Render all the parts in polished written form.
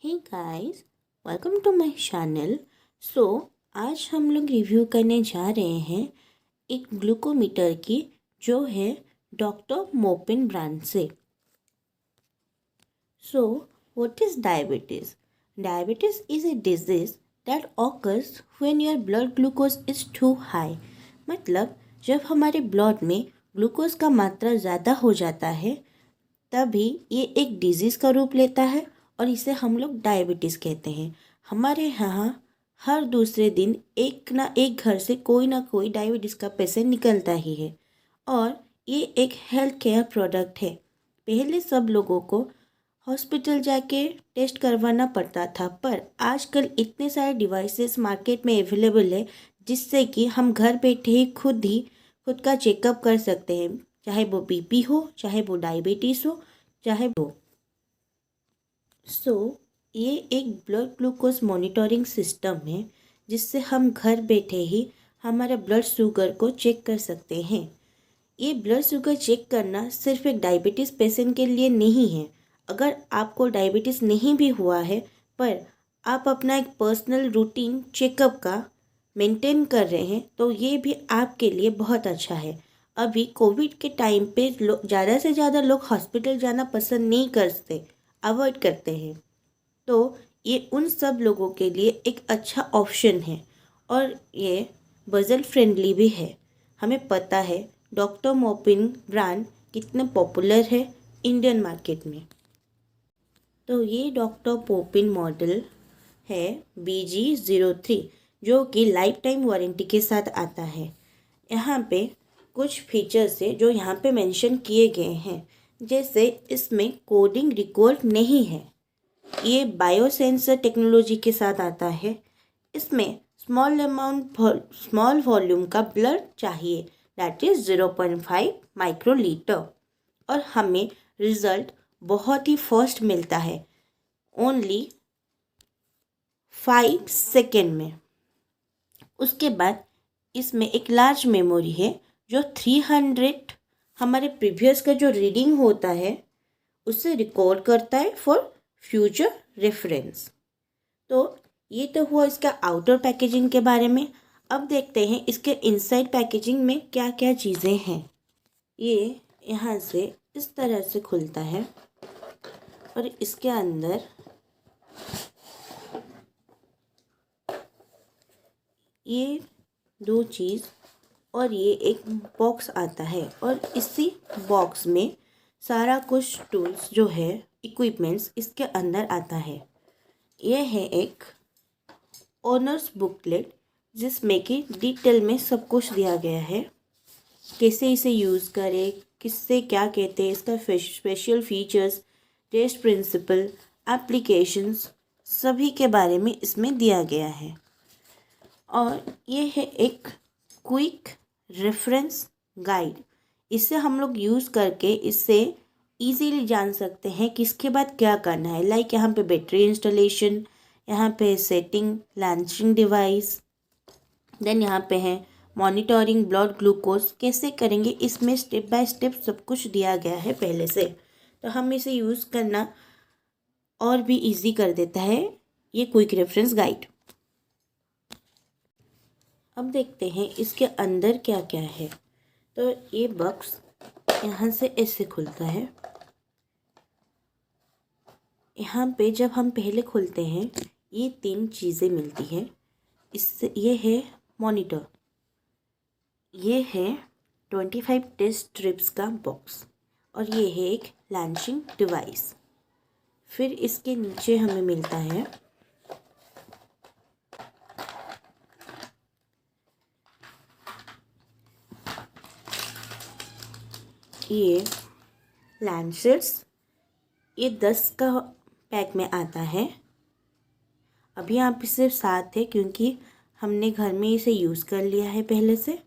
Hey guys, welcome to my channel. आज हम लोग रिव्यू करने जा रहे हैं एक ग्लूकोमीटर की, जो है डॉक्टर मोपिन ब्रांड से। What is diabetes? Diabetes is a disease that occurs when your blood glucose is too high. मतलब जब हमारे ब्लड में ग्लूकोज का मात्रा ज़्यादा हो जाता है, तभी ये एक डिजीज़ का रूप लेता है और इसे हम लोग डायबिटीज़ कहते हैं। हमारे यहाँ हर दूसरे दिन एक ना एक घर से कोई ना कोई डायबिटीज़ का पेशेंट निकलता ही है और ये एक हेल्थ केयर प्रोडक्ट है। पहले सब लोगों को हॉस्पिटल जाके टेस्ट करवाना पड़ता था, पर आजकल इतने सारे डिवाइसेस मार्केट में अवेलेबल है जिससे कि हम घर बैठे ही खुद का चेकअप कर सकते हैं, चाहे वो बीपी हो, चाहे वो डायबिटीज़ हो, चाहे वो ये एक ब्लड ग्लूकोज मॉनिटरिंग सिस्टम है जिससे हम घर बैठे ही हमारे ब्लड शुगर को चेक कर सकते हैं। ये ब्लड शुगर चेक करना सिर्फ एक डायबिटीज़ पेशेंट के लिए नहीं है। अगर आपको डायबिटीज़ नहीं भी हुआ है, पर आप अपना एक पर्सनल रूटीन चेकअप का मेंटेन कर रहे हैं, तो ये भी आपके लिए बहुत अच्छा है। अभी कोविड के टाइम पे ज़्यादा से ज़्यादा लोग हॉस्पिटल जाना पसंद नहीं करते, अवॉइड करते हैं। तो ये उन सब लोगों के लिए एक अच्छा ऑप्शन है और ये बजट फ्रेंडली भी है। हमें पता है डॉक्टर मोपिन ब्रांड कितने पॉपुलर है इंडियन मार्केट में। तो ये डॉक्टर मोपिन मॉडल है BG03, जो कि लाइफ टाइम वारंटी के साथ आता है। यहाँ पे कुछ फीचर्स है जो यहाँ पे मेंशन किए गए हैं, जैसे इसमें कोडिंग रिकॉर्ड नहीं है, ये बायोसेंसर टेक्नोलॉजी के साथ आता है। इसमें स्मॉल वॉल्यूम का ब्लड चाहिए, दैट इज़ 0.5 माइक्रोलीटर, और हमें रिज़ल्ट बहुत ही फास्ट मिलता है, ओनली 5 सेकेंड में। उसके बाद इसमें एक लार्ज मेमोरी है जो 300 हमारे प्रीवियस का जो रीडिंग होता है उससे रिकॉर्ड करता है फॉर फ्यूचर रेफरेंस। तो ये तो हुआ इसका आउटर पैकेजिंग के बारे में। अब देखते हैं इसके इनसाइड पैकेजिंग में क्या क्या चीज़ें हैं। ये यहाँ से इस तरह से खुलता है और इसके अंदर ये दो चीज़ और ये एक बॉक्स आता है, और इसी बॉक्स में सारा कुछ टूल्स जो है, इक्विपमेंट्स इसके अंदर आता है। यह है एक ओनर्स बुकलेट जिसमें कि डिटेल में सब कुछ दिया गया है, कैसे इसे यूज़ करें, किससे क्या कहते हैं, इसका special features, test principle, applications, सभी के बारे में इसमें दिया गया है। और ये है एक क्विक रेफरेंस गाइड। इसे हम लोग यूज़ करके इससे इजीली जान सकते हैं कि इसके बाद क्या करना है। लाइक यहाँ पे बैटरी इंस्टॉलेशन, यहाँ पे सेटिंग, लॉन्चिंग डिवाइस, देन यहाँ पे है मॉनिटरिंग ब्लड ग्लूकोज कैसे करेंगे। इसमें स्टेप बाय स्टेप सब कुछ दिया गया है पहले से, तो हम इसे यूज़ करना और भी इजी कर देता है ये क्विक रेफरेंस गाइड। अब देखते हैं इसके अंदर क्या क्या है। तो ये बॉक्स यहाँ से ऐसे खुलता है। यहाँ पे जब हम पहले खोलते हैं ये 3 चीज़ें मिलती हैं। इससे ये है मॉनिटर, ये है 25 टेस्ट स्ट्रिप्स का बॉक्स, और ये है एक लॉन्चिंग डिवाइस। फिर इसके नीचे हमें मिलता है ये लैंसेट्स, ये 10 का पैक में आता है। अभी यहाँ पे सिर्फ 7 है क्योंकि हमने घर में इसे यूज़ कर लिया है पहले से।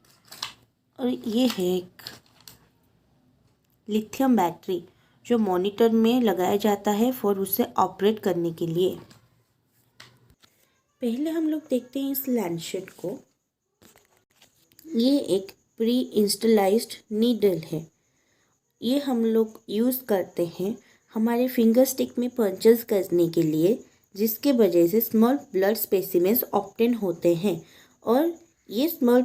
और ये है एक लिथियम बैटरी जो मॉनिटर में लगाया जाता है फॉर उसे ऑपरेट करने के लिए। पहले हम लोग देखते हैं इस लैंसेट को। ये एक प्री इंस्टलाइज्ड नीडल है। ये हम लोग यूज़ करते हैं हमारे फिंगर स्टिक में पंचेस करने के लिए, जिसके वजह से स्मॉल ब्लड स्पेसिमेंस ऑब्टेन होते हैं और ये स्मॉल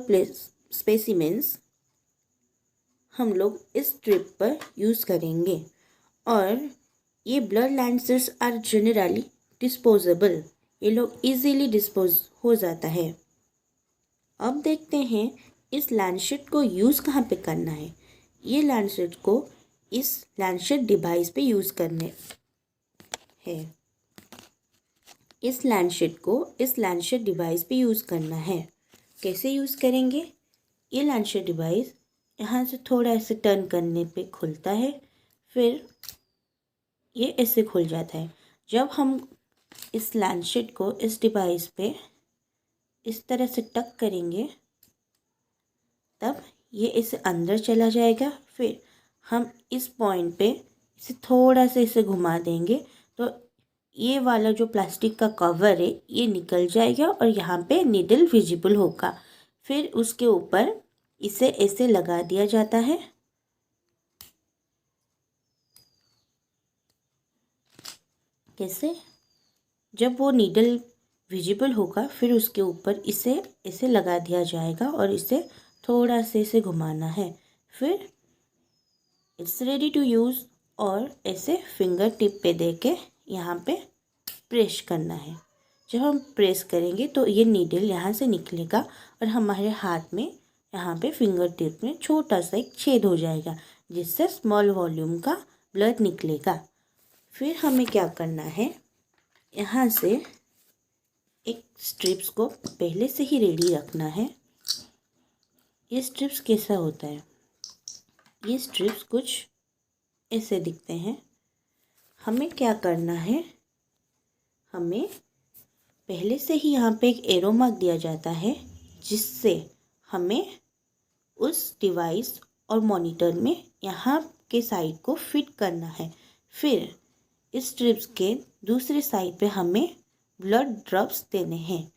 स्पेसिमेंस हम लोग इस ट्रिप पर यूज़ करेंगे। और ये ब्लड लैंसेट्स आर जनरली डिस्पोजेबल, ये लोग इजीली डिस्पोज हो जाता है। अब देखते हैं इस लैंसेट को यूज़ कहाँ पे करना है। ये लैंसेट को इस लैंसेट डिवाइस पे यूज़ करने है। इस लैंसेट डिवाइस पे यूज़ करना है। कैसे यूज़ करेंगे? ये लैंसेट डिवाइस यहाँ से थोड़ा ऐसे टर्न करने पे खुलता है, फिर ये ऐसे खुल जाता है। जब हम इस लैंसेट को इस डिवाइस पे इस तरह से टक करेंगे तब ये इसे अंदर चला जाएगा। फिर हम इस पॉइंट पे इसे थोड़ा सा इसे घुमा देंगे तो ये वाला जो प्लास्टिक का कवर है ये निकल जाएगा और यहाँ पे नीडल विजिबल होगा। फिर उसके ऊपर इसे ऐसे लगा दिया जाता है। कैसे? जब वो नीडल विजिबल होगा फिर उसके ऊपर इसे ऐसे लगा दिया जाएगा और इसे थोड़ा से इसे घुमाना है। फिर इट्स रेडी टू यूज़ और ऐसे फिंगर टिप पे दे के यहाँ पे प्रेस करना है। जब हम प्रेस करेंगे तो ये नीडल यहाँ से निकलेगा और हमारे हाथ में यहाँ पे फिंगर टिप में छोटा सा एक छेद हो जाएगा जिससे स्मॉल वॉल्यूम का ब्लड निकलेगा। फिर हमें क्या करना है, यहाँ से एक स्ट्रिप्स को पहले से ही रेडी रखना है। ये स्ट्रिप्स कैसा होता है? ये स्ट्रिप्स कुछ ऐसे दिखते हैं। हमें क्या करना है, हमें पहले से ही यहाँ पे एक एरो मार्क दिया जाता है जिससे हमें उस डिवाइस और मॉनिटर में यहाँ के साइड को फिट करना है। फिर इस स्ट्रिप्स के दूसरे साइड पे हमें ब्लड ड्रॉप्स देने हैं।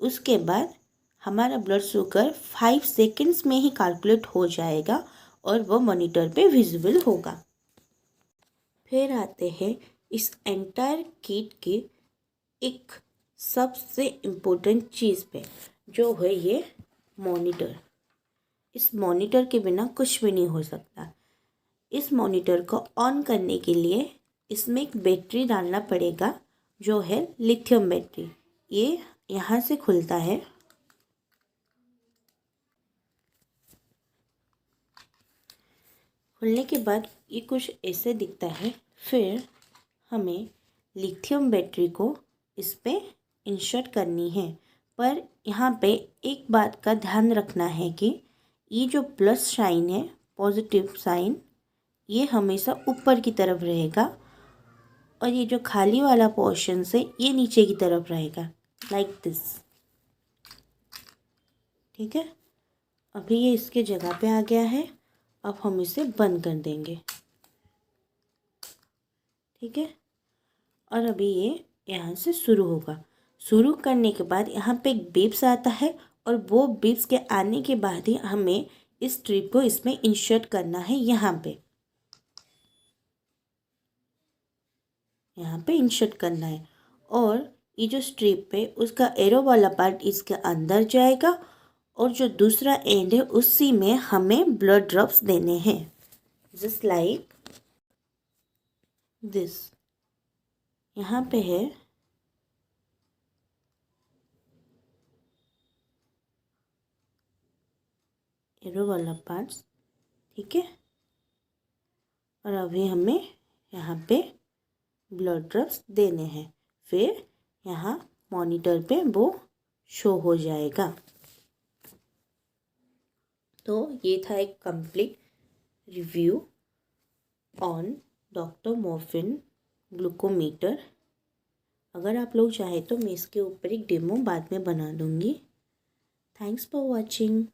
उसके बाद हमारा ब्लड शुगर 5 सेकंड्स में ही कैलकुलेट हो जाएगा और वो मॉनिटर पे विजिबल होगा। फिर आते हैं इस एंटायर किट की एक सबसे इम्पोर्टेंट चीज़ पे, जो है ये मॉनिटर। इस मॉनिटर के बिना कुछ भी नहीं हो सकता। इस मॉनिटर को ऑन करने के लिए इसमें एक बैटरी डालना पड़ेगा जो है लिथियम बैटरी। ये यहाँ से खुलता है। खुलने के बाद ये कुछ ऐसे दिखता है। फिर हमें लिथियम बैटरी को इस पे इंसर्ट करनी है। पर यहाँ पे एक बात का ध्यान रखना है कि ये जो प्लस साइन है, पॉजिटिव साइन, ये हमेशा ऊपर की तरफ रहेगा और ये जो खाली वाला पोर्शन है ये नीचे की तरफ रहेगा, लाइक दिस। ठीक है, अभी ये इसके जगह पे आ गया है। अब हम इसे बंद कर देंगे। ठीक है, और अभी ये यहाँ से शुरू होगा। शुरू करने के बाद यहाँ पे एक बीप्स आता है और वो बीप्स के आने के बाद ही हमें इस स्ट्रिप को इसमें इंसर्ट करना है। यहाँ पे इंसर्ट करना है और ये जो स्ट्रिप है उसका एरो वाला पार्ट इसके अंदर जाएगा और जो दूसरा एंड है उसी में हमें ब्लड ड्रॉप्स देने हैं, जस्ट लाइक दिस। यहाँ पे है एरो वाला पार्ट्स। ठीक है, और अभी हमें यहाँ पे ब्लड ड्रॉप्स देने हैं। फिर यहाँ मॉनिटर पे वो शो हो जाएगा। तो ये था एक complete review on doctor morphine glucometer. अगर आप लोग चाहे तो मैं इसके ऊपर एक डेमो बाद में बना दूँगी। Thanks for watching.